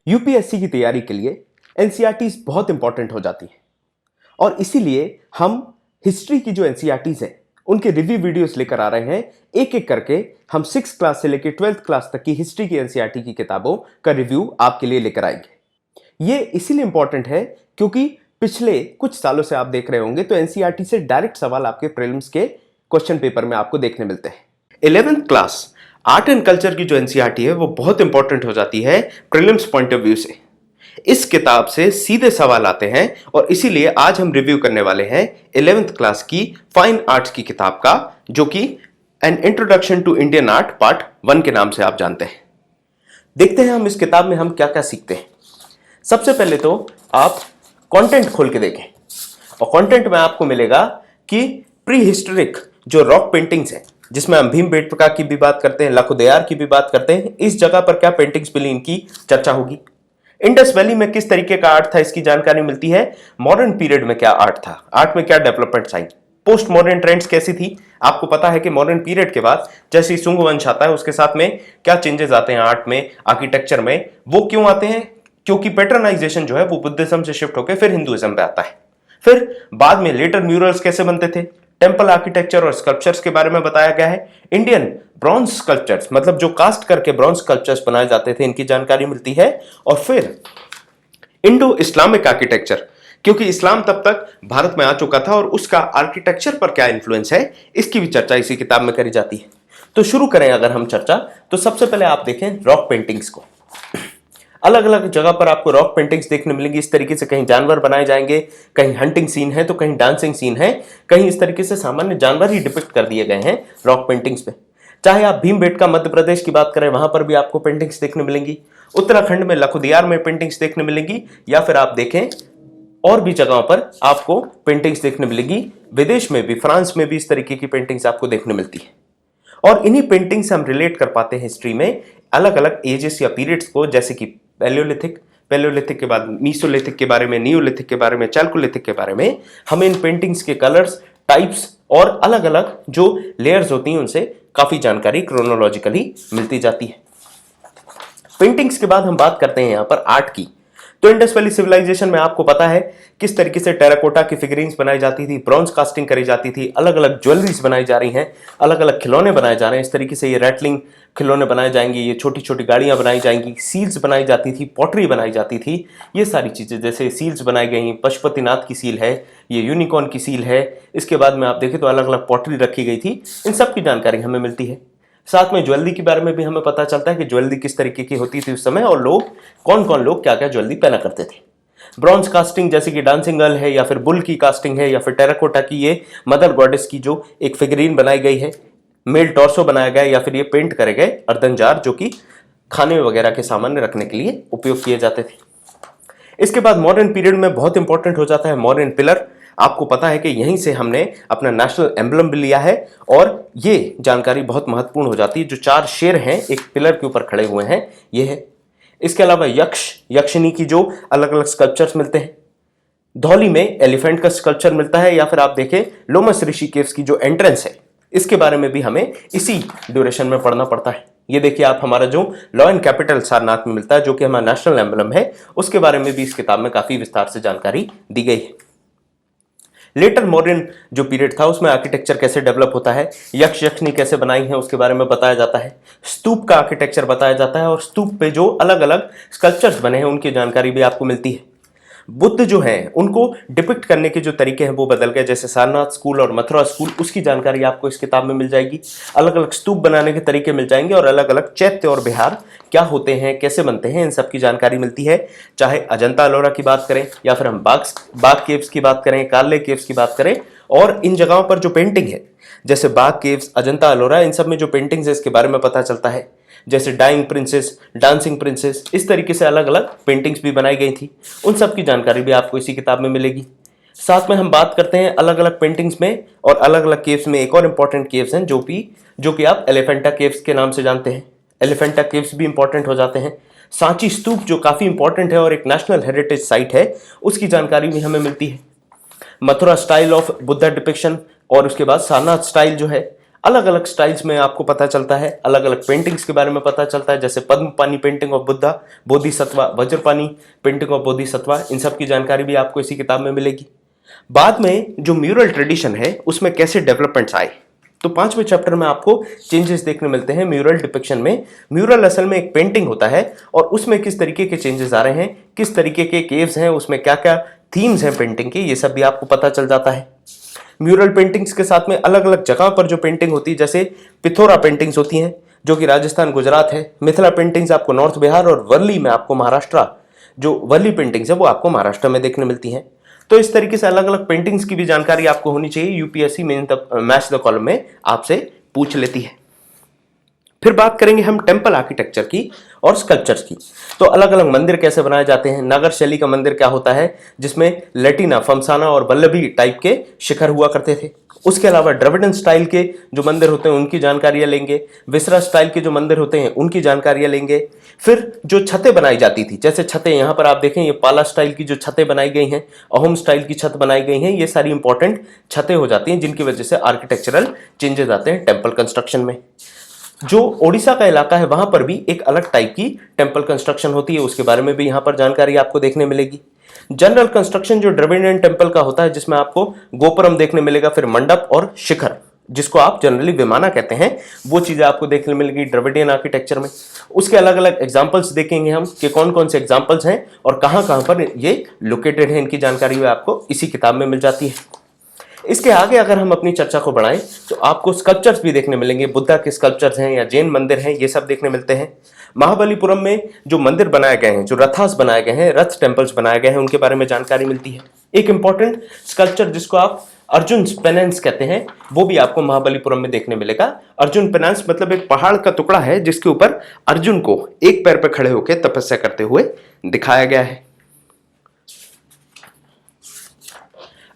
UPSC की तैयारी के लिए एनसीईआरटीज बहुत इंपॉर्टेंट हो जाती है और इसीलिए हम हिस्ट्री की जो एनसीईआरटीज हैं उनके रिव्यू वीडियोस लेकर आ रहे हैं। एक एक करके हम 6th क्लास से लेकर 12th क्लास तक की हिस्ट्री की एनसीईआरटी की किताबों का रिव्यू आपके लिए लेकर आएंगे। ये इसीलिए इंपॉर्टेंट है क्योंकि पिछले कुछ सालों से आप देख रहे होंगे तो एनसीईआरटी से डायरेक्ट सवाल आपके प्रीलिम्स के क्वेश्चन पेपर में आपको देखने मिलते हैं। 11th class art and culture की जो एनसीईआरटी है वो बहुत इंपॉर्टेंट हो जाती है प्रीलिम्स पॉइंट ऑफ व्यू से। इस किताब से सीधे सवाल आते हैं और इसीलिए आज हम रिव्यू करने वाले हैं 11th क्लास की फाइन आर्ट्स की किताब का, जो कि an introduction to Indian art part 1 के नाम से आप जानते हैं। देखते हैं हम इस किताब में हम क्या क्या सीखते हैं। सबसे पहले तो आप कंटेंट खोल के देखें और कंटेंट में आपको मिलेगा कि प्री हिस्टोरिक जो रॉक पेंटिंग्स हैं, जिसमें हम भीमबेटका की भी बात करते हैं, लाखोदयार की भी बात करते हैं, इस जगह पर क्या पेंटिंग्स मिली इनकी चर्चा होगी। इंडस वैली में किस तरीके का आर्ट था इसकी जानकारी मिलती है। मॉडर्न पीरियड में क्या आर्ट था, आर्ट में क्या डेवलपमेंट्स आई, पोस्ट मॉडर्न ट्रेंड्स कैसी थी। आपको पता है कि मॉडर्न पीरियड के बाद जैसे ही शुंग वंश आता है उसके साथ में क्या चेंजेस आते हैं आर्ट में, आर्किटेक्चर में। वो क्यों आते हैं? क्योंकि पैटर्नाइजेशन जो है वो बुद्धिज्म से शिफ्ट होकर फिर हिंदुइज्म पे आता है। फिर बाद में लेटर म्यूरल्स कैसे बनते थे, टेम्पल आर्किटेक्चर और स्कल्पचर्स के बारे में बताया गया है। इंडियन ब्रॉन्ज स्कल्पचर्स मतलब जो कास्ट करके ब्रॉन्ज स्कल्पचर्स बनाए जाते थे, इनकी जानकारी मिलती है। और फिर इंडो इस्लामिक आर्किटेक्चर, क्योंकि इस्लाम तब तक भारत में आ चुका था और उसका आर्किटेक्चर पर क्या इंफ्लुएंस है, इसकी भी चर्चा इसी किताब में करी जाती है। तो शुरू करें अगर हम चर्चा, तो सबसे पहले आप देखें रॉक पेंटिंग्स को। अलग अलग जगह पर आपको रॉक पेंटिंग्स देखने मिलेंगी। इस तरीके से कहीं जानवर बनाए जाएंगे, कहीं हंटिंग सीन है तो कहीं डांसिंग सीन है, कहीं इस तरीके से सामान्य जानवर ही डिपिक्ट कर दिए गए हैं रॉक पेंटिंग्स पे। चाहे आप भीमबेटका मध्य प्रदेश की बात करें, वहां पर भी आपको पेंटिंग्स देखने मिलेंगी। उत्तराखंड में लाखोदयार में पेंटिंग्स देखने मिलेंगी, या फिर आप देखें और भी जगहों पर आपको पेंटिंग्स देखने मिलेंगी। विदेश में भी, फ्रांस में भी इस तरीके की पेंटिंग्स आपको देखने मिलती है। और इन्हीं पेंटिंग से हम रिलेट कर पाते हैं हिस्ट्री में अलग अलग एजेस या पीरियड्स को, जैसे कि पैलियोलिथिक के बाद मीसोलिथिक के बारे में, नियोलिथिक के बारे में, चैल्कोलिथिक के बारे में हमें इन पेंटिंग्स के कलर्स, टाइप्स और अलग अलग जो लेयर्स होती हैं उनसे काफी जानकारी क्रोनोलॉजिकली मिलती जाती है। पेंटिंग्स के बाद हम बात करते हैं यहां पर आर्ट की। तो इंडस वैली सिविलाइजेशन में आपको पता है किस तरीके से टेराकोटा की फिगरिंग्स बनाई जाती थी, ब्रॉन्ज कास्टिंग करी जाती थी, अलग अलग ज्वेलरीज बनाई जा रही हैं, अलग अलग खिलौने बनाए जा रहे हैं। इस तरीके से ये रैटलिंग खिलौने बनाए जाएंगे, ये छोटी छोटी गाड़ियां बनाई जाएंगी, सील्स बनाई जाती थी, पॉटरी बनाई जाती थी। ये सारी चीजें जैसे सील्स बनाई गई, पशुपतिनाथ की सील है, ये यूनिकॉर्न की सील है। इसके बाद में आप देखें तो अलग अलग पॉटरी रखी गई थी। इन सब की जानकारी हमें मिलती है। साथ में ज्वेलरी के बारे में भी हमें पता चलता है कि ज्वेलरी किस तरीके की होती थी उस समय और लोग कौन कौन लोग क्या क्या ज्वेलरी पहना करते थे। ब्रॉन्ज कास्टिंग जैसे कि डांसिंग गर्ल है, या फिर बुल की कास्टिंग है, या फिर टेराकोटा की ये मदर गॉडेस की जो एक फिगरीन बनाई गई है, मेल टॉर्सो बनाया गया, या फिर ये पेंट करे गए अर्दन जार जो कि खाने वगैरह के सामान रखने के लिए उपयोग किए जाते थे। इसके बाद मॉडर्न पीरियड में बहुत इंपॉर्टेंट हो जाता है मॉडर्न पिलर। आपको पता है कि यहीं से हमने अपना नेशनल एम्बलम भी लिया है और ये जानकारी बहुत महत्वपूर्ण हो जाती है। जो 4 शेर हैं एक पिलर के ऊपर खड़े हुए हैं, ये है। इसके अलावा यक्षिनी की जो अलग अलग स्कल्पचर्स मिलते हैं। धौली में एलिफेंट का स्कल्पचर मिलता है, या फिर आप देखें लोमस ऋषि केव्स की जो एंट्रेंस है, इसके बारे में भी हमें इसी ड्यूरेशन में पढ़ना पड़ता है। ये देखिए आप, हमारा जो लॉ एंड कैपिटल सारनाथ में मिलता है जो कि हमारा नेशनल एम्बलम है, उसके बारे में भी इस किताब में काफी विस्तार से जानकारी दी गई है। लेटर मॉडर्न जो पीरियड था उसमें आर्किटेक्चर कैसे डेवलप होता है, यक्षिनी कैसे बनाई है उसके बारे में बताया जाता है। स्तूप का आर्किटेक्चर बताया जाता है और स्तूप पे जो अलग अलग स्कल्पचर्स बने हैं उनकी जानकारी भी आपको मिलती है। बुद्ध जो हैं उनको डिपिक्ट करने के जो तरीके हैं वो बदल गए, जैसे सारनाथ स्कूल और मथुरा स्कूल, उसकी जानकारी आपको इस किताब में मिल जाएगी। अलग अलग स्तूप बनाने के तरीके मिल जाएंगे और अलग अलग चैत्य और बिहार क्या होते हैं, कैसे बनते हैं, इन सब की जानकारी मिलती है। चाहे अजंता अलोरा की बात करें, या फिर हम बाग केव्स की बात करें, काले केव्स की बात करें, और इन जगहों पर जो पेंटिंग है जैसे बाग केव्स, अजंता अलोरा, इन सब में जो पेंटिंग्स है इसके बारे में पता चलता है। जैसे डाइंग प्रिंसेस, डांसिंग प्रिंसेस, इस तरीके से अलग अलग पेंटिंग्स भी बनाई गई थी। उन सब की जानकारी भी आपको इसी किताब में मिलेगी। साथ में हम बात करते हैं अलग अलग पेंटिंग्स में और अलग अलग केव्स में। एक और इंपॉर्टेंट केव्स हैं जो कि आप एलिफेंटा केव्स के नाम से जानते हैं। एलिफेंटा केव्स भी इंपॉर्टेंट हो जाते हैं। सांची स्तूप जो काफी इंपॉर्टेंट है और एक नेशनल हेरिटेज साइट है, उसकी जानकारी भी हमें मिलती है। Mathura style of Buddha depiction, और उसके बाद सारनाथ स्टाइल जो है, अलग अलग स्टाइल्स में आपको पता चलता है, अलग अलग पेंटिंग्स के बारे में पता चलता है, जैसे Padmapani painting of Buddha, Bodhisattva, Vajrapani painting of Bodhisattva, इन सब की जानकारी भी आपको इसी किताब में मिलेगी। बाद में जो म्यूरल ट्रेडिशन है उसमें कैसे डेवलपमेंट्स आए, तो 5वें चैप्टर में आपको चेंजेस देखने मिलते हैं म्यूरल डिपिक्शन में। म्यूरल असल में एक पेंटिंग होता है और उसमें किस तरीके के चेंजेस आ रहे हैं, किस तरीके के केव्स हैं, उसमें क्या क्या थीम्स हैं पेंटिंग के, ये सब भी आपको पता चल जाता है। म्यूरल पेंटिंग्स के साथ में अलग अलग जगह पर जो पेंटिंग होती है, जैसे पिथौरा पेंटिंग्स होती हैं जो कि राजस्थान गुजरात है, मिथिला पेंटिंग्स आपको नॉर्थ बिहार, और वर्ली में आपको महाराष्ट्र, जो वर्ली पेंटिंग्स है वो आपको महाराष्ट्र में देखने मिलती हैं। तो इस तरीके से अलग अलग पेंटिंग्स की भी जानकारी आपको होनी चाहिए, यूपीएससी मैच द कॉलम में आपसे पूछ लेती है। फिर बात करेंगे हम टेम्पल आर्किटेक्चर की और स्कल्पचर्स की। तो अलग अलग मंदिर कैसे बनाए जाते हैं, नागर शैली का मंदिर क्या होता है जिसमें लैटिना, फमसाना और वल्लभी टाइप के शिखर हुआ करते थे। उसके अलावा द्रविडन स्टाइल के जो मंदिर होते हैं उनकी जानकारियां लेंगे, विसरा स्टाइल के जो मंदिर होते हैं उनकी जानकारियां लेंगे। फिर जो छतें बनाई जाती थी, जैसे छतें यहाँ पर आप देखें, ये पाला स्टाइल की जो छतें बनाई गई हैं, अहोम स्टाइल की छत बनाई गई हैं, ये सारी इंपॉर्टेंट छतें हो जाती हैं जिनकी वजह से आर्किटेक्चरल चेंजेस आते हैं टेम्पल कंस्ट्रक्शन में। जो ओडिशा का इलाका है वहां पर भी एक अलग टाइप की टेम्पल कंस्ट्रक्शन होती है, उसके बारे में भी यहां पर जानकारी आपको देखने मिलेगी। जनरल कंस्ट्रक्शन जो द्रविडियन टेम्पल का होता है जिसमें आपको गोपुरम देखने मिलेगा, फिर मंडप और शिखर जिसको आप जनरली विमाना कहते हैं, वो चीजें आपको देखने मिलेगी द्रविडियन आर्किटेक्चर में। उसके अलग अलग एग्जांपल्स देखेंगे हम कि कौन कौन से एग्जांपल्स हैं और कहां पर ये लोकेटेड है, इनकी जानकारी भी आपको इसी किताब में मिल जाती है। इसके आगे अगर हम अपनी चर्चा को बढ़ाएं तो आपको स्कल्पचर्स भी देखने मिलेंगे, बुद्धा के स्कल्पचर्स हैं या जैन मंदिर हैं, ये सब देखने मिलते हैं। महाबलीपुरम में जो मंदिर बनाए गए हैं, जो रथास बनाए गए हैं, रथ टेम्पल्स बनाए गए हैं, उनके बारे में जानकारी मिलती है। एक इंपॉर्टेंट स्कल्पचर जिसको आप अर्जुन पेनेंस कहते हैं वो भी आपको महाबलीपुरम में देखने मिलेगा। अर्जुन पेनेंस मतलब एक पहाड़ का टुकड़ा है जिसके ऊपर अर्जुन को एक पैर पर खड़े होकर तपस्या करते हुए दिखाया गया है।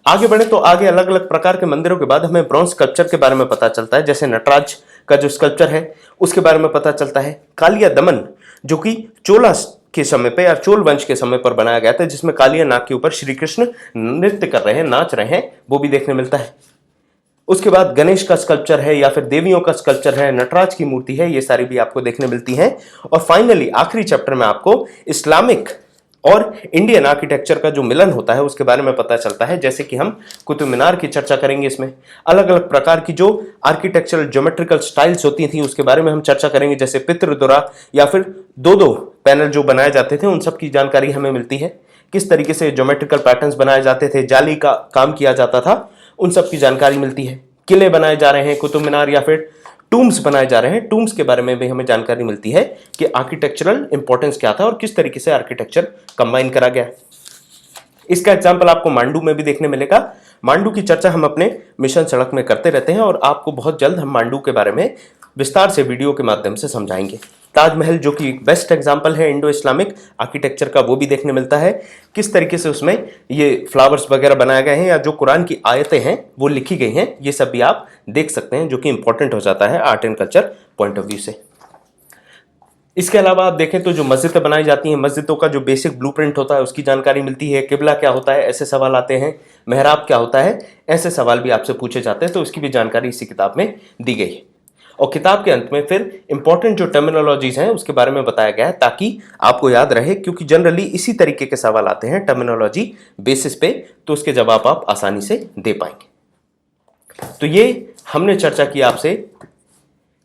आगे बढ़े तो आगे अलग अलग प्रकार के मंदिरों के बाद हमें ब्रॉन्ज स्कल्पचर के बारे में पता चलता है, जैसे नटराज का जो स्कल्पचर है उसके बारे में पता चलता है। कालिया दमन जो कि चोला के समय पे या चोल वंश के समय पर बनाया गया था, जिसमें कालिया नाग के ऊपर श्री कृष्ण नृत्य कर रहे हैं, नाच रहे हैं, वो भी देखने मिलता है। उसके बाद गणेश का स्कल्पचर है या फिर देवियों का स्कल्पचर है, नटराज की मूर्ति है, ये सारी भी आपको देखने मिलती है। और फाइनली आखिरी चैप्टर में आपको इस्लामिक और इंडियन आर्किटेक्चर का जो मिलन होता है उसके बारे में पता चलता है, जैसे कि हम कुतुब मीनार की चर्चा करेंगे। इसमें अलग अलग प्रकार की जो आर्किटेक्चरल ज्योमेट्रिकल स्टाइल्स होती थी उसके बारे में हम चर्चा करेंगे, जैसे पितृदुरा या फिर दो पैनल जो बनाए जाते थे उन सब की जानकारी हमें मिलती है। किस तरीके से ज्योमेट्रिकल पैटर्न्स बनाए जाते थे, जाली का काम किया जाता था, उन सब की जानकारी मिलती है। किले बनाए जा रहे हैं, कुतुब मीनार या फिर टूम्स बनाए जा रहे हैं, टूम्स के बारे में भी हमें जानकारी मिलती है कि आर्किटेक्चरल इंपॉर्टेंस क्या था और किस तरीके से आर्किटेक्चर कंबाइन करा गया। इसका एग्जांपल आपको मांडू में भी देखने मिलेगा। मांडू की चर्चा हम अपने मिशन सड़क में करते रहते हैं और आपको बहुत जल्द हम मांडू के बारे में विस्तार से वीडियो के माध्यम से समझाएंगे। ताजमहल जो कि एक बेस्ट एग्जांपल है इंडो इस्लामिक आर्किटेक्चर का, वो भी देखने मिलता है किस तरीके से उसमें ये फ्लावर्स वगैरह बनाए गए हैं या जो कुरान की आयतें हैं वो लिखी गई हैं, ये सब भी आप देख सकते हैं, जो कि इंपॉर्टेंट हो जाता है art and culture point of view से। इसके अलावा आप देखें तो जो मस्जिदें बनाई जाती हैं, मस्जिदों का जो बेसिक ब्लूप्रिंट होता है उसकी जानकारी मिलती है। किबला क्या होता है, ऐसे सवाल आते हैं। मेहराब क्या होता है, ऐसे सवाल भी आपसे पूछे जाते हैं, तो उसकी भी जानकारी इसी किताब में दी गई है। और किताब के अंत में फिर इंपॉर्टेंट जो टर्मिनोलॉजीज हैं उसके बारे में बताया गया है ताकि आपको याद रहे, क्योंकि जनरली इसी तरीके के सवाल आते हैं टर्मिनोलॉजी बेसिस पे, तो उसके जवाब आप आसानी से दे पाएंगे। तो ये हमने चर्चा की आपसे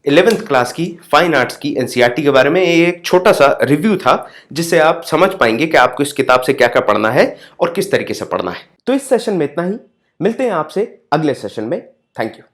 11th क्लास की फाइन आर्ट्स की एनसीईआरटी के बारे में। ये एक छोटा सा रिव्यू था जिससे आप समझ पाएंगे कि आपको इस किताब से क्या क्या पढ़ना है और किस तरीके से पढ़ना है। तो इस सेशन में इतना ही, मिलते हैं आपसे अगले सेशन में। Thank you.